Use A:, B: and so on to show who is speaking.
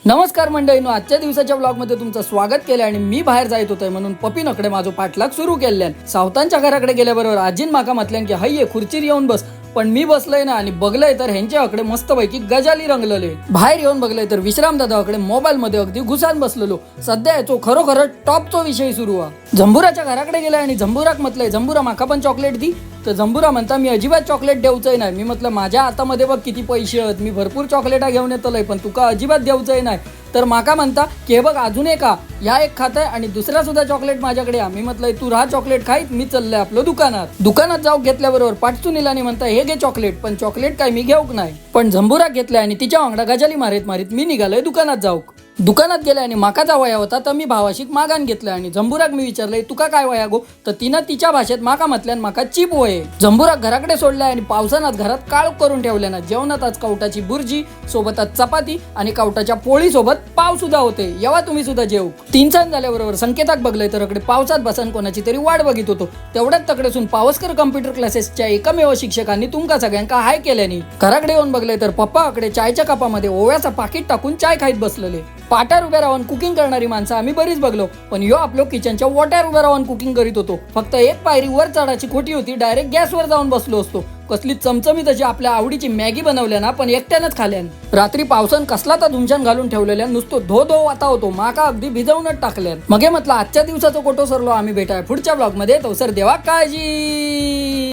A: नमस्कार मंडळींनो, आजच्या दिवसाच्या ब्लॉगमध्ये तुमचं स्वागत केलं आणि मी बाहेर जायत होतोय म्हणून पपीनकडे माझो पाठलाग सुरू केल्यान. सावतांच्या घराकडे गेल्याबरोबर आजीन माका म्हटल्यान की हय्ये खुर्चीर येऊन बस. पण मी बसलोय ना आणि बघलंय तर ह्यांच्याकडे मस्तपैकी गजाली रंगलेले. बाहेर येऊन बघलंय तर विश्राम दादाकडे मोबाईल मध्ये अगदी घुसान बसलेलो. सध्या याचो खरोखर टॉपचो विषय सुरू आहे. झंबुराच्या घराकडे गेलाय आणि झंबुराक म्हटलंय झंबुरा माका पण चॉकलेट दी. तर झंबुरा म्हणता मी अजिबात चॉकलेट देऊचंय नाही. मी म्हटलं माझ्या हातामध्ये बघ किती पैसे आहेत, मी भरपूर चॉकलेटा घेऊन येतलोय पण तुका अजिबात देऊचंय नाही. तर माका म्हणता की हे बघ अजून एक या एक खाताय आणि दुसरा सुद्धा चॉकलेट माझ्याकडे मी म्हटलंय तू राहा चॉकलेट खाईत, मी चाललंय आपलं दुकानात जाऊ घेतल्याबरोबर पाठचून इलानी म्हणता हे घे चॉकलेट. पण चॉकलेट काय मी घेऊक नाही. पण झंबुरा घेतलाय आणि तिच्या वांगडा गजाली मारीत मी निघालोय दुकानात जाऊक. दुकानात गेले आणि माका जा वया होता तर मी भावाशीक मागान घेतलं आणि झंबुराक मी विचारलंय तुका काय वया गो. तर तिनं तिच्या भाषेत माका म्हटल्यान माका चिप वये. झंबुराक घराकडे सोडलाय आणि पावसानात घरात काळोख करून ठेवल्या ना. जेवणात आज कवटाची बुर्जी सोबतच चपाती आणि कवटाच्या पोळी सोबत पाव सुद्धा होते. येवा तुम्ही सुद्धा जेव. 3 सांज झाल्याबरोबर संकेताक बघलंय तर अकडे पावसात बसन कोणाची तरी वाट बघित होतो. तेवढ्यात तकडेसून पावसकर कम्प्युटर क्लासेसच्या एकमेव शिक्षकांनी तुमका सगळ्यांका हाय केल्यानी. घराकडे येऊन बघलंय तर पप्पा अकडे चायच्या कपामध्ये ओव्याचा पाकिट टाकून चाय खाईत बसलेले. पाट्यावर उभ्या राहून कुकिंग करणारी माणसं आम्ही बरीच बघलो, पण यो आपल्या किचनच्या वाट्यावर उभ्या राहून कुकिंग करीत होतो. फक्त एक पायरी वर चढाची खोटी होती, डायरेक्ट गॅसवर जाऊन बसलो असतो. कसली चमचमीत अशी आपल्या आवडीची मॅगी बनवल्या ना, पण एकट्यानंच खाल्यान. रात्री पावसान कसला तर धुमशान घालून ठेवलेल्या नुसतं धो वाता होतो. माका अगदी भिजवूनच टाकल्यान. मग म्हटलं आजच्या दिवसाचा कोटो सरलो आम्ही भेटाय पुढच्या ब्लॉग मध्ये. तो सर देवा काळजी.